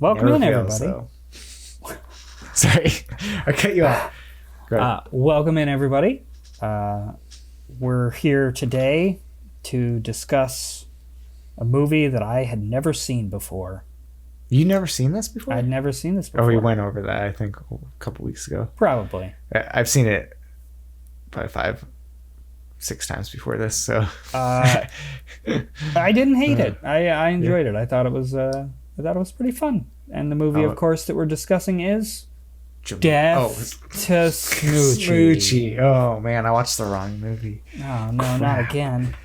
Welcome in, everybody. So. Sorry, I cut you off. Welcome in, everybody. We're here today to discuss a movie that I had never seen before. You never seen this before? I'd never seen this before. Oh, we went over that, I think, a couple weeks ago. Probably. I've seen it probably 5-6 times before this, so. I didn't hate it. I enjoyed it. I thought it was pretty fun. And the movie, of course, that we're discussing is Death to Smoochy. Smoochy. Oh, man, I watched the wrong movie. Oh, no, not again.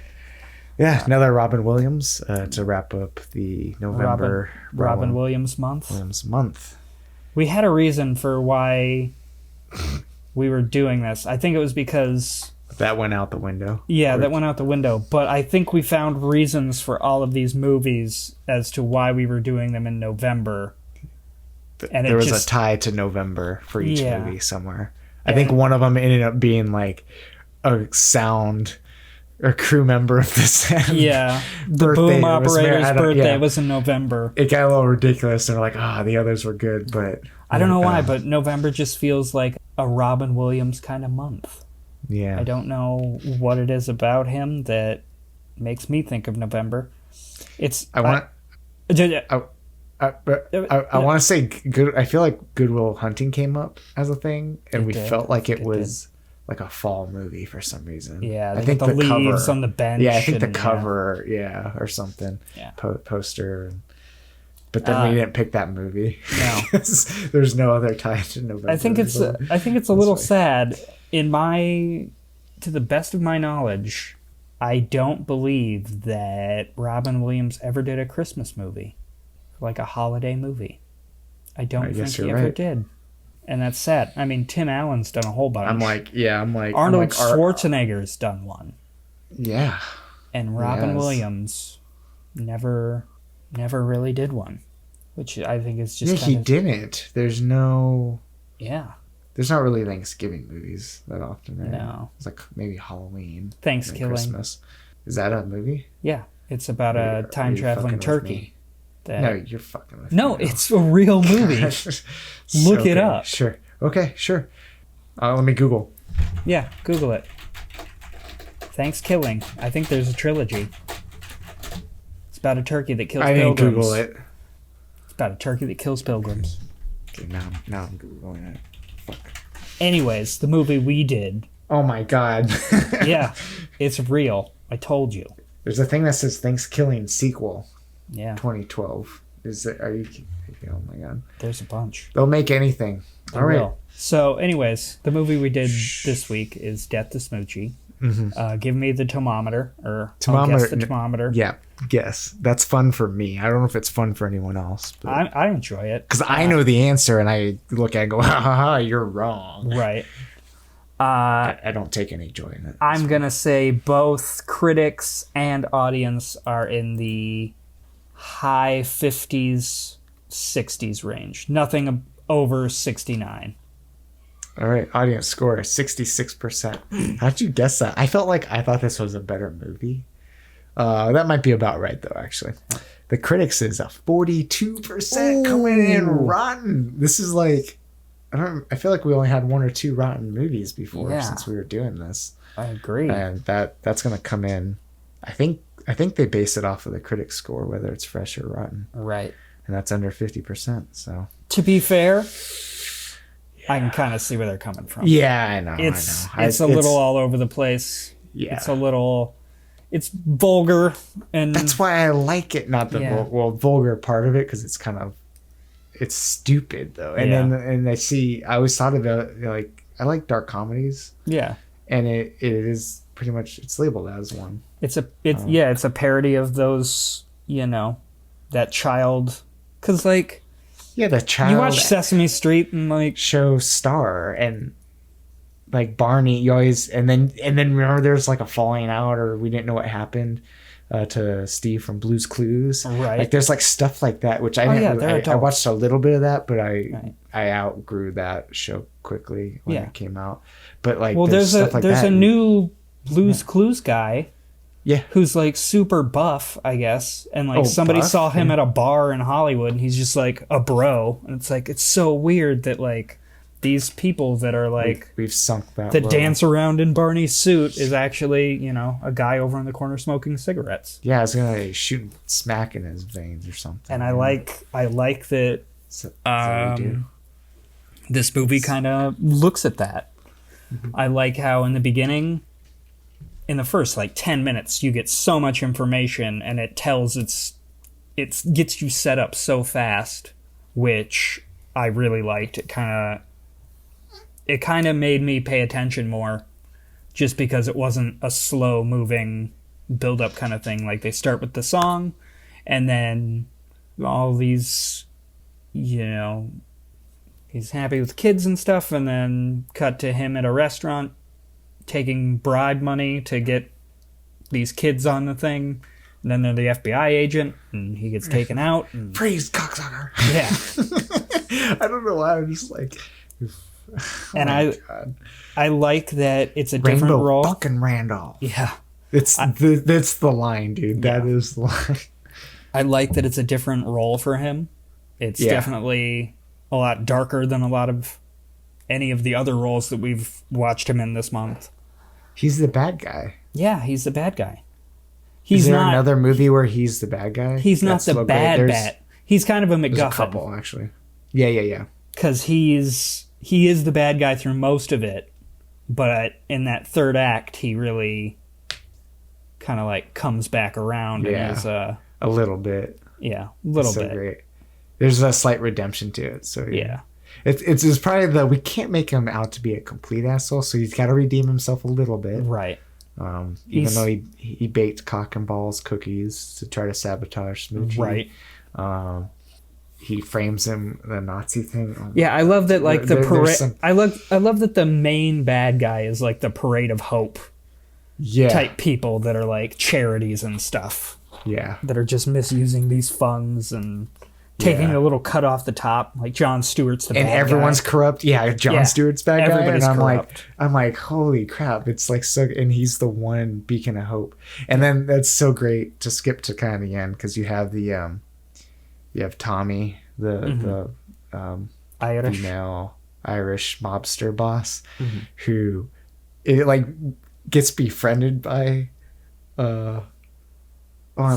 Yeah, another Robin Williams to wrap up the November Robin Williams month. We had a reason for why we were doing this. I think it was because... That went out the window. Yeah, that went out the window. But I think we found reasons for all of these movies as to why we were doing them in November. And there was a tie to November for each movie somewhere. I think one of them ended up being like a sound or crew member of the sound. Yeah, the boom operator's birthday was in November. It got a little ridiculous. And we're like, the others were good, but I don't know why, but November just feels like a Robin Williams kind of month. Yeah, I don't know what it is about him that makes me think of November. I want to say good. I feel like Good Will Hunting came up as a thing, and we felt like it was like a fall movie for some reason. Yeah, I think the leaves cover, on the bench. Yeah, I think the cover, or something. Yeah, poster. But then we didn't pick that movie. No, there's no other tie to November. I think it's a little sad. To the best of my knowledge, I don't believe that Robin Williams ever did a Christmas movie, like a holiday movie. I don't think he ever did. And that's sad. I mean, Tim Allen's done a whole bunch. Arnold Schwarzenegger's done one. Yeah. And Robin Williams never really did one, which I think is just he didn't. There's no... Yeah. There's not really Thanksgiving movies that often, right? No. It's like maybe Halloween. Thanksgiving. Christmas. Is that a movie? Yeah. It's about a time-traveling turkey. No, you're fucking with me. No, it's a real movie. Look it up. Sure. Okay, sure. Let me Google. Yeah, Google it. Thanksgiving. I think there's a trilogy. It's about a turkey that kills pilgrims. I didn't Google it. It's about a turkey that kills pilgrims. Okay, now I'm Googling it. Anyways, the movie we did. Oh my god. Yeah, it's real. I told you. There's a thing that says Thanksgiving sequel. Yeah. 2012. Are you kidding? Oh my god. There's a bunch. They'll make anything. All right. So, anyways, the movie we did this week is Death to Smoochy. Mm-hmm. Give me the thermometer, or I'll guess the thermometer. Yeah, guess. That's fun for me. I don't know if it's fun for anyone else. But I enjoy it. Because I know the answer, and I look at it and go, ha ha ha, you're wrong. Right. I don't take any joy in it. I'm going to say both critics and audience are in the high 50s, 60s range. Nothing over 69. All right, audience score 66%. How'd you guess that? I thought this was a better movie. That might be about right though. Actually, the critics is a 42% coming in rotten. This is like, I feel like we only had 1 or 2 rotten movies before since we were doing this. I agree, and that's gonna come in. I think they base it off of the critic score, whether it's fresh or rotten. Right, and that's under 50%. So to be fair. I can kind of see where they're coming from. Yeah, I know. It's a little all over the place. Yeah. It's vulgar. And that's why I like it. Not the vulgar part of it, because it's stupid though. And I always thought of it like, I like dark comedies. Yeah. And it is pretty much, it's labeled as one. It's a parody of those, that child. Because like, yeah, the child. You watch Sesame Street and like show Star and like Barney. You always and then remember there's like a falling out, or we didn't know what happened to Steve from Blue's Clues. Right. Like there's like stuff like that, which I watched a little bit of that, but I outgrew that show quickly when it came out. But like, there's a new Blue's Clues guy. Yeah. who's like super buff, I guess, and like somebody buff? saw him Yeah. at a bar in Hollywood, and he's just like a bro, and it's like it's so weird that like these people that are like We've sunk that that low. dance around in Barney's suit is actually, you know, a guy over in the corner smoking cigarettes. Yeah, I was gonna shoot smack in his veins or something. And I like that So, that's what we do. this movie kind of looks at that. I like how in the beginning, in the first like 10 minutes, you get so much information, and it gets you set up so fast, which I really liked. It kind of made me pay attention more, just because it wasn't a slow moving build up kind of thing. Like they start with the song, and then all these, you know, he's happy with kids and stuff, and then cut to him at a restaurant taking bribe money to get these kids on the thing. And then they're the FBI agent, and he gets taken out. And, Praise cocksucker. yeah. I don't know why I'm just like. And God. I like that it's a Rainbow different role. fucking Randolph. Yeah. That's the line, dude. That is the line. I like that it's a different role for him. It's definitely a lot darker than a lot of any of the other roles that we've watched him in this month. He's the bad guy. Yeah, he's the bad guy. Is there not another movie where he's the bad guy? He's not the bad bat. He's kind of a There's a MacGuffin. couple, actually. Yeah. Because he is the bad guy through most of it, but in that third act, he really kind of like comes back around and is a little bit. Yeah, a little so bit. Great. There's a slight redemption to it. So Yeah. It's probably we can't make him out to be a complete asshole, so he's got to redeem himself a little bit. Right. Even though he baked cock and balls cookies to try to sabotage Smoochy. Right. He frames him the Nazi thing. Yeah, I love that. Like the parade. some- I love that the main bad guy is like the Parade of Hope type people that are like charities and stuff. Yeah. That are just misusing these funds and taking a little cut off the top. Like Jon Stewart's the bad guy. And everyone's corrupt. Yeah, Jon Stewart's bad guy. Everybody's And corrupt. I'm like, holy crap! It's like so, and he's the one beacon of hope. And then that's so great to skip to kind of the end because you have the you have Tommy, the female Irish mobster boss, who it like gets befriended by I'm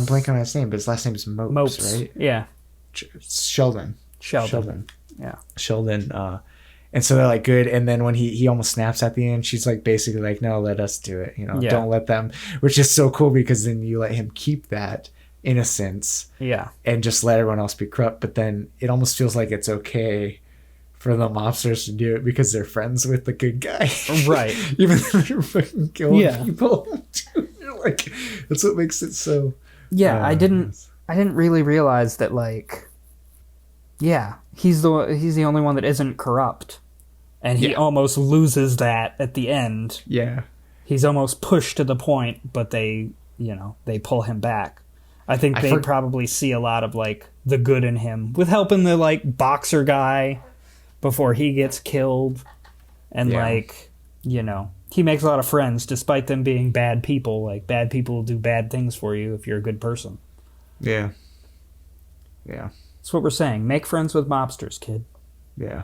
blanking on his name, but his last name is Mopes, right? Yeah. Sheldon. Yeah. Sheldon. And so they're like good. And then when he almost snaps at the end, she's like basically like, no, let us do it. You know, don't let them, which is so cool because then you let him keep that innocence. Yeah. And just let everyone else be corrupt. But then it almost feels like it's okay for the mobsters to do it because they're friends with the good guy. Right. Even though they're fucking killing people. You're like, that's what makes it so. Yeah, I didn't really realize that, like, he's the only one that isn't corrupt, and he almost loses that at the end. Yeah, he's almost pushed to the point, but they pull him back. I think they probably see a lot of like the good in him with helping the like boxer guy before he gets killed, and he makes a lot of friends despite them being bad people. Like, bad people will do bad things for you if you're a good person. Yeah. That's what we're saying. Make friends with mobsters, kid. Yeah.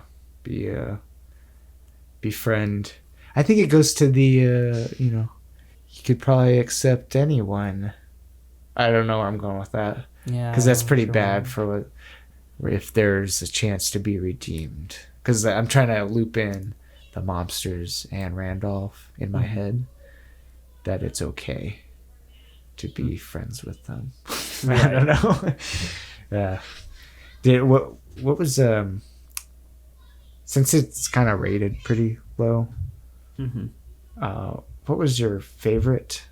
Befriend. I think it goes to the, you could probably accept anyone. I don't know where I'm going with that. Yeah. Because that's pretty bad for if there's a chance to be redeemed. Because I'm trying to loop in the mobsters and Randolph in my head, that it's okay to be friends with them. I don't know. What was since it's kind of rated pretty low, what was your favorite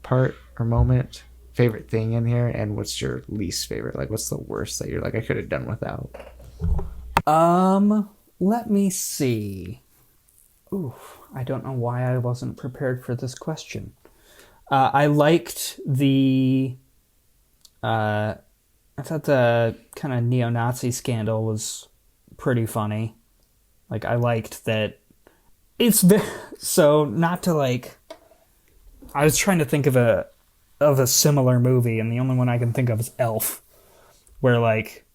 part or moment, favorite thing in here, and what's your least favorite? Like, what's the worst that you're like, I could have done without? Let me see. Ooh, I don't know why I wasn't prepared for this question. I liked I thought the kind of neo-Nazi scandal was pretty funny. Like, I liked that it's so not to like I was trying to think of a similar movie, and the only one I can think of is Elf, where like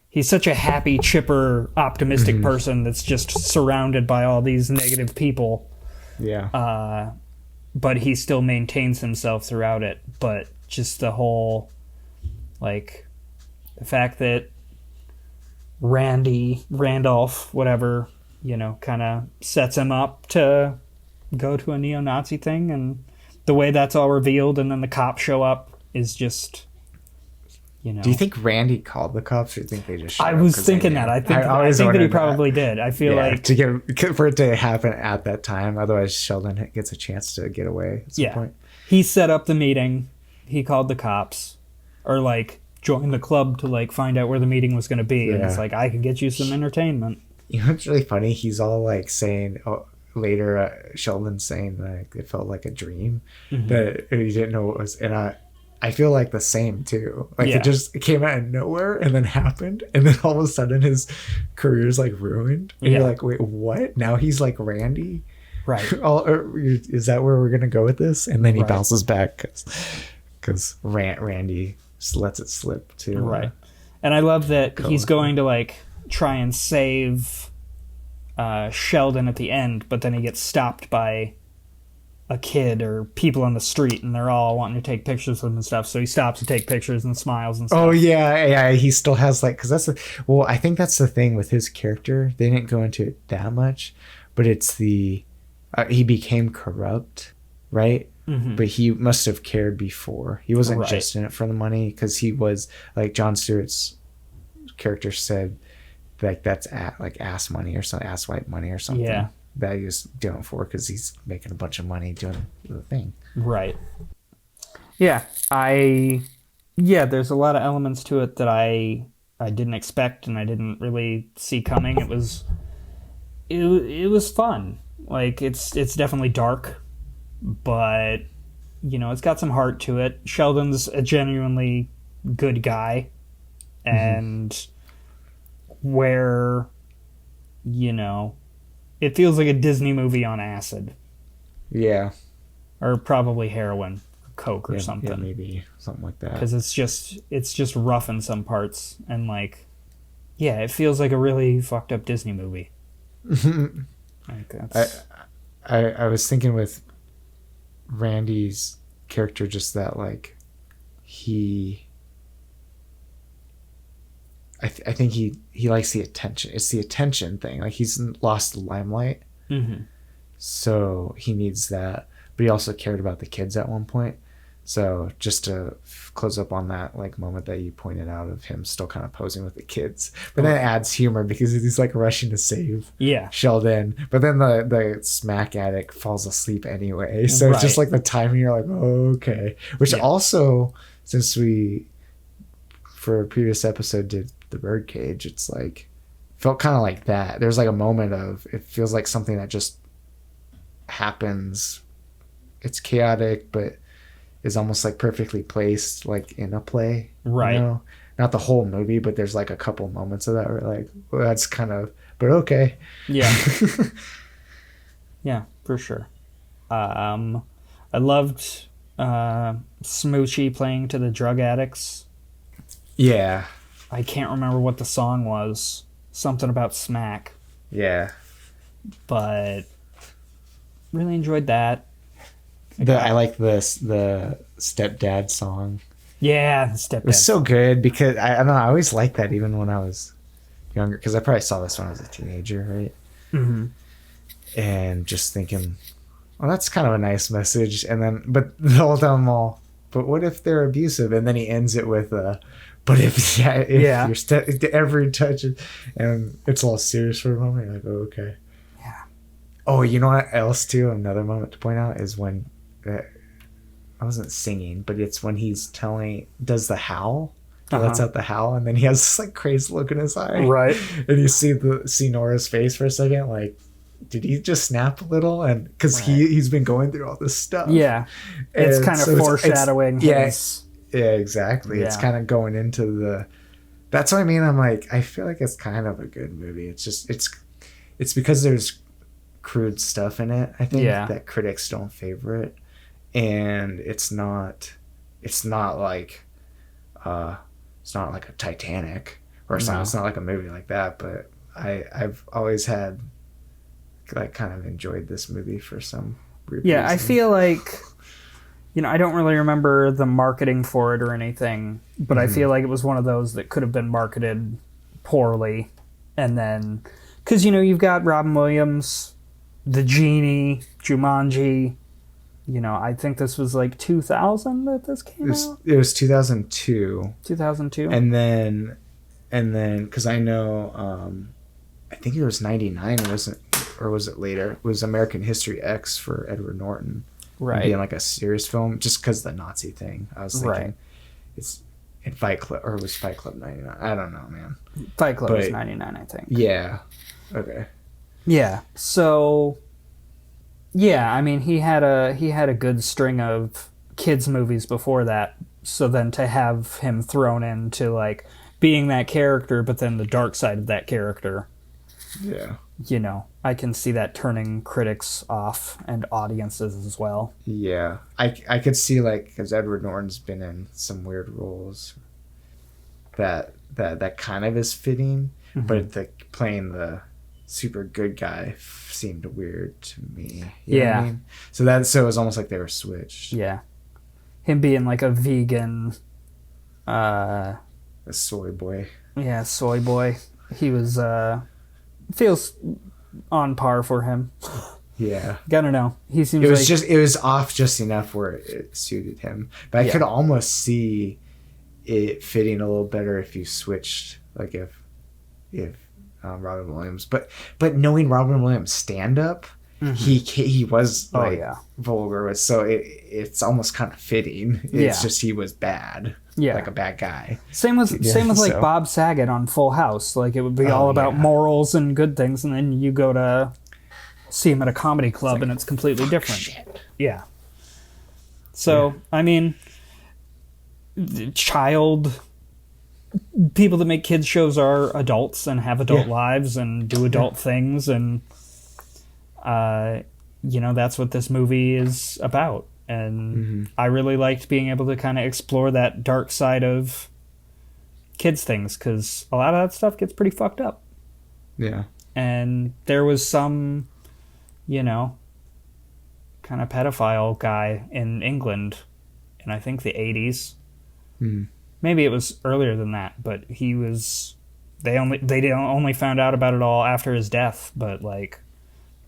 he's such a happy, chipper, optimistic person that's just surrounded by all these negative people. Yeah. But he still maintains himself throughout it. But just the whole, like, the fact that Randolph, whatever, you know, kind of sets him up to go to a neo-Nazi thing, and the way that's all revealed, and then the cops show up is just, you know. Do you think Randy called the cops, or do you think they just showed I up was 'cause thinking they knew? that. I think that he probably did. I feel like for it to happen at that time, otherwise Sheldon gets a chance to get away at some point. He set up the meeting. He called the cops, or like joined the club to like find out where the meeting was going to be. And it's like, I can get you some entertainment. You know what's really funny? He's all like saying, later Sheldon's saying like it felt like a dream that he didn't know what was, and I feel like the same too. Like it came out of nowhere and then happened, and then all of a sudden his career's like ruined. And you're like, wait, what? Now he's like Randy, right? Is that where we're gonna go with this? And then he bounces back because Randy just lets it slip too. Right. And I love that he's going to like try and save Sheldon at the end, but then he gets stopped by a kid or people on the street, and they're all wanting to take pictures with him and stuff. So he stops to take pictures and smiles and stuff. Oh yeah. He still has like, because I think that's the thing with his character. They didn't go into it that much, but it's he became corrupt, right? But he must have cared before. He wasn't just in it for the money, because he was like Jon Stewart's character said, like that's ass money or something, ass white money or something. Yeah. That he was doing for because he's making a bunch of money doing the thing. Right. Yeah. There's a lot of elements to it that I didn't expect and I didn't really see coming. It was fun. Like it's definitely dark, but you know, it's got some heart to it. Sheldon's a genuinely good guy, and where, you know, it feels like a Disney movie on acid. Yeah. Or probably heroin, or coke or something. Yeah, maybe something like that. Because it's just rough in some parts, and like, yeah, it feels like a really fucked up Disney movie. I was thinking with Randy's character, just that like I think he likes the attention. It's the attention thing. Like he's lost the limelight, so he needs that. But he also cared about the kids at one point. So just to close up on that like moment that you pointed out of him still kind of posing with the kids, but then it adds humor because he's like rushing to save Sheldon. But then the smack addict falls asleep anyway. So it's just like the timing. You're like, oh, okay. Which also, since we for a previous episode did the birdcage, it's like felt kind of like that. There's like a moment of it feels like something that just happens. It's chaotic, but is almost like perfectly placed, like in a play, right? You know? Not the whole movie, but there's like a couple moments of that where like, well, that's kind of, but okay, yeah, yeah, for sure. I loved Smoochy playing to the drug addicts. Yeah. I can't remember what the song was. Something about smack. Yeah. But really enjoyed that. I like the Stepdad Song. Yeah, Stepdad. It was so good because I don't know. I always liked that even when I was younger, because I probably saw this when I was a teenager, right? Mm-hmm. And just thinking, well, that's kind of a nice message. And then, but the whole time, but what if they're abusive? And then he ends it with, but if your every touch, and it's all serious for a moment. You're like, oh, okay. Yeah. Oh, you know what else too? Another moment to point out is when I wasn't singing, but it's when he's does the howl. He lets out the howl, and then he has this like crazy look in his eye. Right. And you see Nora's face for a second, like, did he just snap a little? And because he's been going through all this stuff. Yeah. It's kind of foreshadowing. Yes. Yeah, exactly. Yeah. It's kind of going into that's what I mean. I'm like, I feel like it's kind of a good movie. It's just, it's because there's crude stuff in it, I think, that critics don't favor it. and it's not like it's not like a Titanic or something. It's not like a movie like that, but I've always had like kind of enjoyed this movie for some weird reason. I feel like, I don't really remember the marketing for it or anything, but I feel like it was one of those that could have been marketed poorly. And then, because, you've got Robin Williams, The Genie, Jumanji. I think this was like 2000 that this came out. It was 2002. 2002. And then, because I know, I think it was 99, or was it later? It was American History X for Edward Norton. Right. Being like a serious film, just because the Nazi thing. I was thinking, it's in Fight Club, or it was Fight Club 99. I don't know, man. Fight Club was 99, I think. Yeah. Okay. Yeah. So, yeah, I mean, he had a good string of kids movies before that. So then to have him thrown into like being that character, but then the dark side of that character. Yeah. I can see that turning critics off and audiences as well. Yeah. I could see, like, because Edward Norton's been in some weird roles that kind of is fitting, but playing the super good guy seemed weird to me. You know what I mean? So it was almost like they were switched. Yeah. Him being like a vegan, a soy boy. Yeah, soy boy. He was feels on par for him. Yeah. Gotta know. He seems it was off just enough where it suited him. But I could almost see it fitting a little better if you switched, like if Robin Williams, but knowing Robin Williams stand up, he was like vulgar with, so it's almost kind of fitting. It's just he was bad. Yeah. Like a bad guy. Same with like Bob Saget on Full House. Like it would be all about morals and good things, and then you go to see him at a comedy club and it's completely different. Shit. Yeah. So, I mean, people that make kids shows are adults and have adult lives and do adult things, and that's what this movie is about. And I really liked being able to kind of explore that dark side of kids things, because a lot of that stuff gets pretty fucked up. Yeah. And there was some, kind of pedophile guy in England in, I think, the 80s. Maybe it was earlier than that, but he was... They only found out about it all after his death, but, like,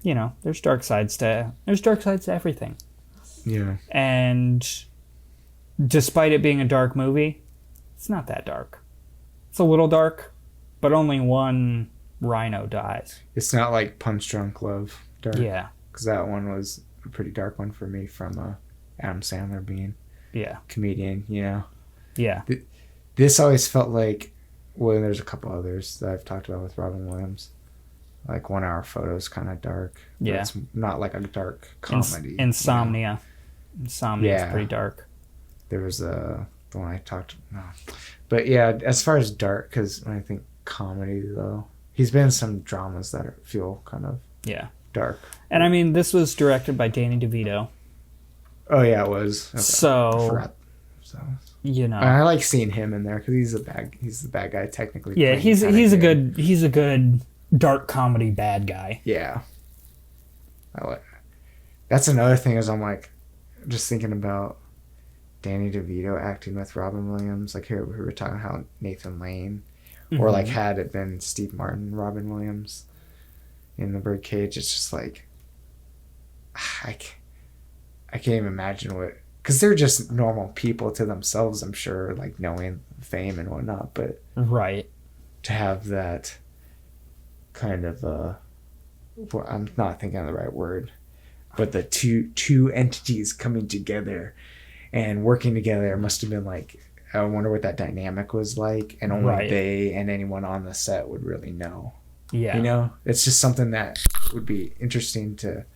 there's dark sides to everything. Yeah. And despite it being a dark movie, it's not that dark. It's a little dark, but only one rhino dies. It's not like Punch Drunk Love dark. Yeah. Because that one was a pretty dark one for me, from Adam Sandler being comedian, Yeah. This always felt like, well, there's a couple others that I've talked about with Robin Williams. Like 1 Hour Photo's kind of dark. Yeah. It's not like a dark comedy. Insomnia. Insomnia is pretty dark. There was the one I talked about. But yeah, as far as dark, because when I think comedy, though, he's been in some dramas that feel kind of dark. And I mean, this was directed by Danny DeVito. Oh yeah, it was. Okay. So I like seeing him in there because he's the bad guy technically. Yeah, he's a good dark comedy bad guy. Yeah. That's another thing, is I'm like just thinking about Danny DeVito acting with Robin Williams. Like here we were talking how Nathan Lane, or like had it been Steve Martin, Robin Williams in The Birdcage, it's just like I can't even imagine what, because they're just normal people to themselves, I'm sure, like knowing fame and whatnot, but to have that kind of well, I'm not thinking of the right word, but the two entities coming together and working together must have been like, I wonder what that dynamic was like, and only they and anyone on the set would really know. Yeah. It's just something that would be interesting to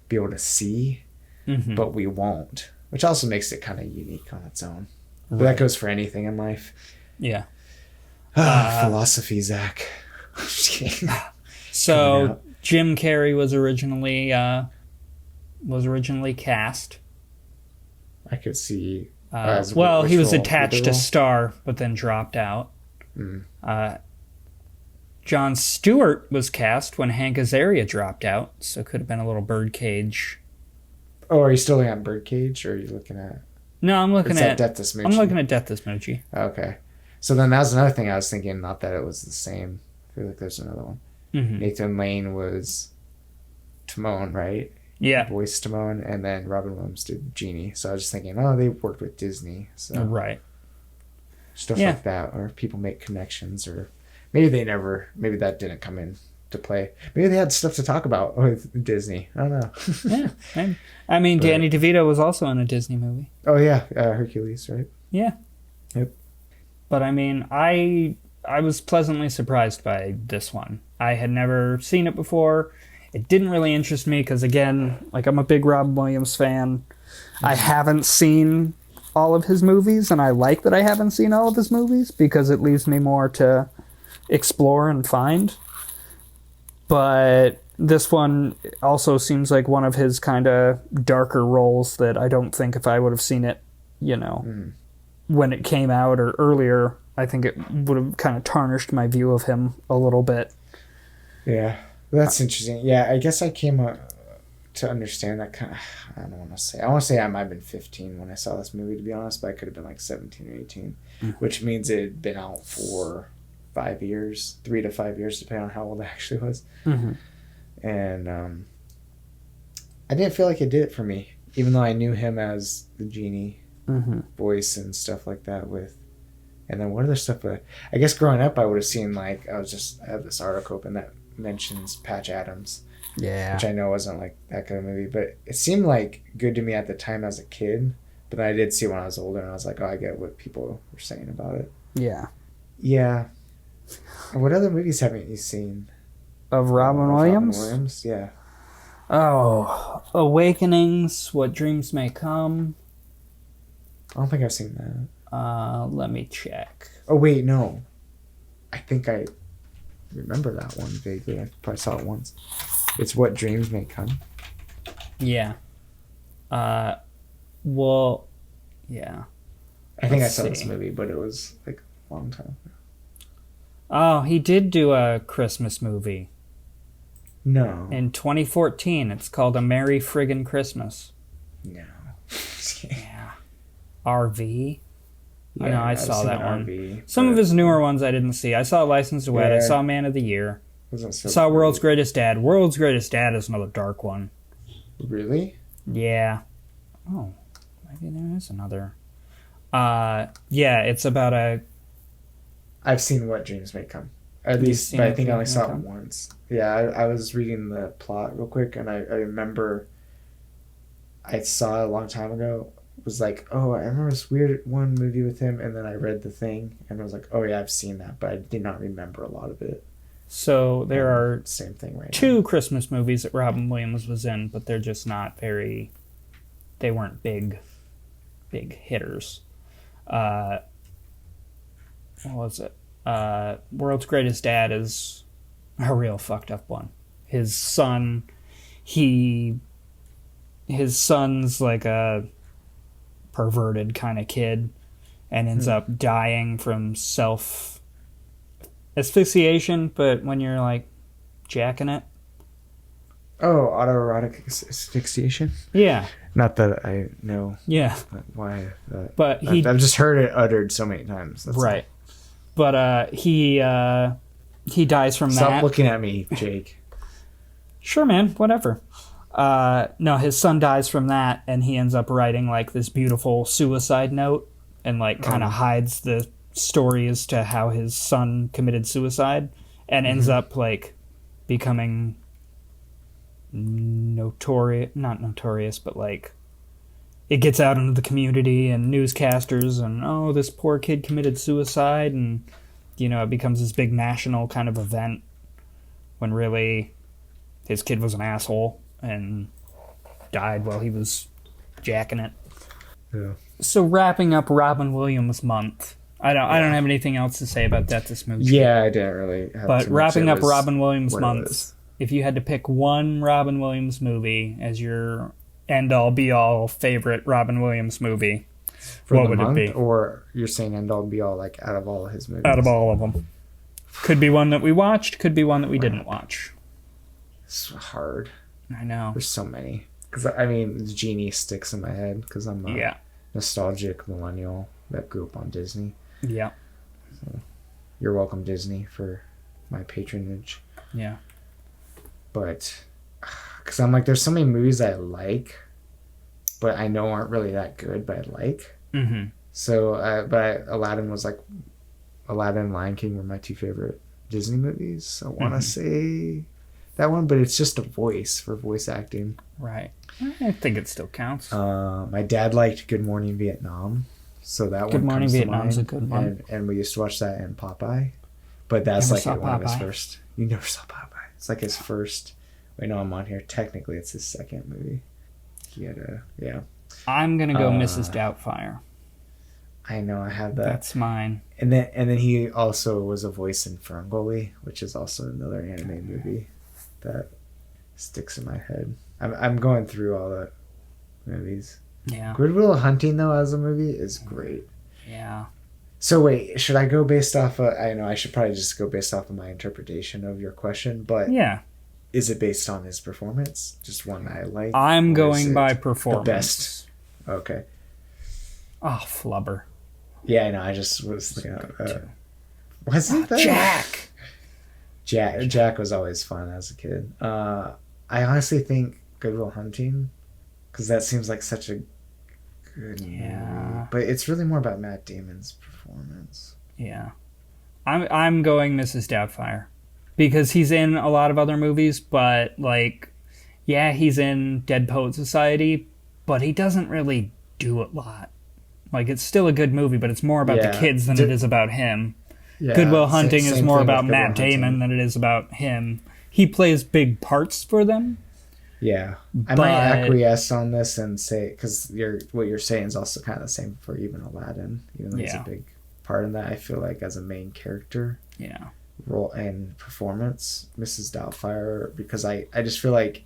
be able to see, but we won't, which also makes it kind of unique on its own. But that goes for anything in life. Yeah. Philosophy, Zach. Just kidding. So Jim Carrey was originally cast I could see. Well, he was which role? attached Either to role? Star, but then dropped out. Jon Stewart was cast when Hank Azaria dropped out, so it could have been a little birdcage. Oh, are you still looking at Birdcage, or are you looking at? No, I'm looking at Death to Smoochy? I'm looking at Death to Smoochy. Okay, so then that was another thing I was thinking. Not that it was the same. I feel like there's another one. Mm-hmm. Nathan Lane was Timon, right? Yeah. Voice Timon, and then Robin Williams did Genie. So I was just thinking, oh, they worked with Disney, so Right. stuff like that, or people make connections, or maybe that didn't come in to play. Maybe they had stuff to talk about with Disney. I don't know. Yeah. Maybe. I mean, Danny DeVito was also in a Disney movie. Oh yeah, Hercules, right? Yeah. Yep. But I mean, I was pleasantly surprised by this one. I had never seen it before. It didn't really interest me because, again, like, I'm a big Robin Williams fan. I haven't seen all of his movies, and I like that I haven't seen all of his movies because it leaves me more to explore and find. But this one also seems like one of his kind of darker roles that I don't think if I would have seen it, when it came out or earlier, I think it would have kind of tarnished my view of him a little bit. Yeah, that's interesting. Yeah, I guess I came to understand that kind of. I don't want to say. I want to say I might have been 15 when I saw this movie, to be honest, but I could have been like 17 or 18, which means it had been out for 5 years, 3 to 5 years, depending on how old I actually was. Mm-hmm. And I didn't feel like it did it for me, even though I knew him as the Genie voice and stuff like that with. And then what other stuff? I guess growing up, I would have seen, like, I have this article open that mentions Patch Adams. Yeah. Which I know wasn't like that kind of movie, but it seemed like good to me at the time as a kid. But then I did see it when I was older, and I was like, oh, I get what people were saying about it. Yeah. Yeah. What other movies haven't you seen? Of Robin Williams? Robin Williams, yeah. Oh, Awakenings, What Dreams May Come. I don't think I've seen that. Let me check. Oh, wait, no. I think I remember that one vaguely. I probably saw it once. It's What Dreams May Come. Yeah. Well, yeah. I think I saw this movie, but it was like a long time ago. Oh, he did do a Christmas movie. No. In 2014. It's called A Merry Friggin' Christmas. No. Yeah. RV. Yeah, I know, I I've saw seen that one. RV, Some of his newer ones I didn't see. I saw License to Wed. I saw Man of the Year. Wasn't so Saw great. World's Greatest Dad. World's Greatest Dad is another dark one. Really? Yeah. Oh, maybe there is another. Yeah, it's about a... I've seen What Dreams May Come. At least, seen but I What think I only Dreams May saw it Come? once. Yeah, I was reading the plot real quick, and I remember I saw it a long time ago. It was like, oh, I remember this weird one movie with him, and then I read the thing, and I was like, oh yeah, I've seen that, but I did not remember a lot of it. So there are Same thing right now. 2 Christmas movies that Robin Williams was in, but they're just not very... They weren't big hitters. What was it? World's Greatest Dad is a real fucked up one. His son, his son's like a perverted kind of kid and ends up dying from self asphyxiation, but when you're like jacking it. Oh, autoerotic asphyxiation? Yeah. Not that I know Yeah. why. But I've just heard it uttered so many times. That's right. But he dies from that. Stop looking at me, Jake. Sure, man. Whatever. No, his son dies from that, and he ends up writing like this beautiful suicide note, and like kind of hides the story as to how his son committed suicide, and ends up like becoming not notorious, but like it gets out into the community and newscasters, and oh, this poor kid committed suicide, and it becomes this big national kind of event when really his kid was an asshole and died while he was jacking it. Yeah. So wrapping up Robin Williams month. I don't have anything else to say about that this movie. Yeah, I didn't really have But too much. wrapping It up was Robin Williams what it month, was. if you had to pick one Robin Williams movie as your end-all, be-all favorite Robin Williams movie, For what the would month, it be? or you're saying end all be all, like out of all of his movies? Out of all of them. Could be one that we watched, could be one that we didn't watch. It's hard. I know. There's so many. Because, I mean, Genie sticks in my head because I'm a nostalgic millennial that grew up on Disney. Yeah. So, you're welcome, Disney, for my patronage. Yeah. But, because I'm like, there's so many movies I like, but I know aren't really that good, but I like. Mm-hmm. So, Aladdin was like, Aladdin and Lion King were my two favorite Disney movies. So I want to say that one, but it's just a voice for voice acting. Right. I think it still counts. My dad liked Good Morning Vietnam, so that Good one Morning comes Vietnam's to a mind. good one. And we used to watch that in Popeye, but that's Never like saw one of his Popeye. first. You never saw Popeye. It's like his first. Wait, no, I'm on here. Technically, it's his second movie. He had I'm gonna go Mrs. Doubtfire. I know I have that. That's mine. And then he also was a voice in Ferngully, which is also another anime movie that sticks in my head. I'm going through all the movies. Yeah. Good Will Hunting, though, as a movie is great. Yeah. So wait, should I go based off of, I know I should probably just go based off of my interpretation of your question, but Yeah. is it based on his performance? Just one I like? I'm Or is going it by the performance. best? Okay. Oh, flubber. Yeah, I know. I just was thinking, wasn't that? Jack was always fun as a kid. I honestly think Good Will Hunting, because that seems like such a good movie. But it's really more about Matt Damon's performance. Yeah. I'm going Mrs. Doubtfire. Because he's in a lot of other movies, but, like, yeah, he's in Dead Poet Society, but he doesn't really do a lot. Like, it's still a good movie, but it's more about the kids than it is about him. Yeah, Good Will Hunting same is more thing about with Good Will Matt Damon Hunting. than it is about him. He plays big parts for them. Yeah. I might acquiesce on this and say, because what you're saying is also kind of the same for even Aladdin, even though he's a big part in that. I feel like as a main character role and performance, Mrs. Doubtfire, because I just feel like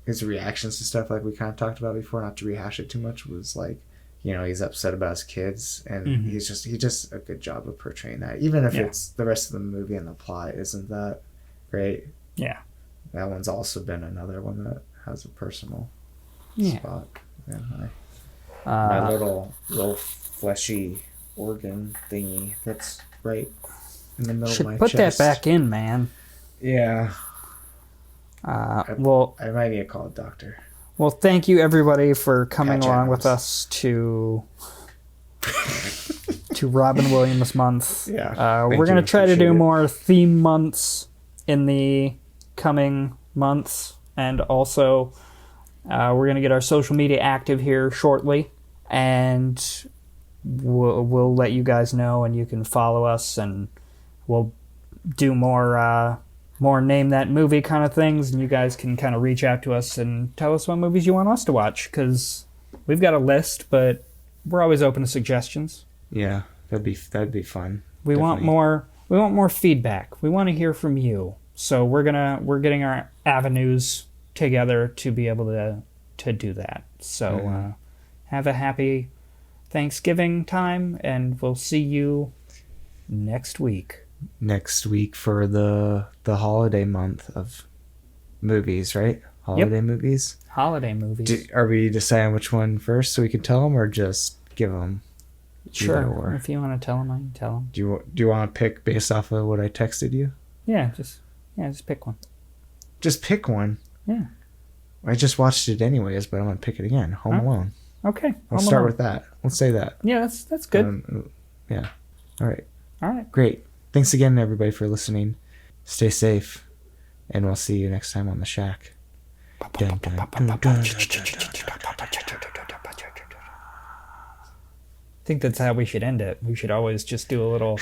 his reactions to stuff, like we kind of talked about before, not to rehash it too much, was like, you know, he's upset about his kids, and he just a good job of portraying that, even if it's the rest of the movie and the plot isn't that great. Yeah. That one's also been another one that has a personal spot. Yeah, my little fleshy organ thingy that's right in the middle of my put chest. that back in, man. Yeah. Well, I might need to call a doctor. Well, thank you everybody for coming along with us to Robin Williams month. Yeah. We're going to try to do more theme months in the coming months, and also we're going to get our social media active here shortly, and we'll let you guys know, and you can follow us, and we'll do more name that movie kind of things, and you guys can kind of reach out to us and tell us what movies you want us to watch, because we've got a list, but we're always open to suggestions. Yeah, that'd be fun. We want more feedback. We want to hear from you. So we're getting our avenues together to be able to do that. So have a happy Thanksgiving time, and we'll see you next week. Next week for the holiday month of movies, right? Holiday movies. Holiday movies. Are we deciding which one first so we can tell them, or just give them? Sure. If you want to tell them, I can tell them. Do you want to pick based off of what I texted you? Yeah, just pick one. Just pick one. Yeah. I just watched it anyways, but I'm gonna pick it again. Home Alone. Okay. Let's start with that. Let's say that. Yeah, that's good. Yeah. All right. Great. Thanks again, everybody, for listening. Stay safe, and we'll see you next time on The Shack. Dun, dun, dun, dun, dun, I think that's how we should end it. We should always just do a little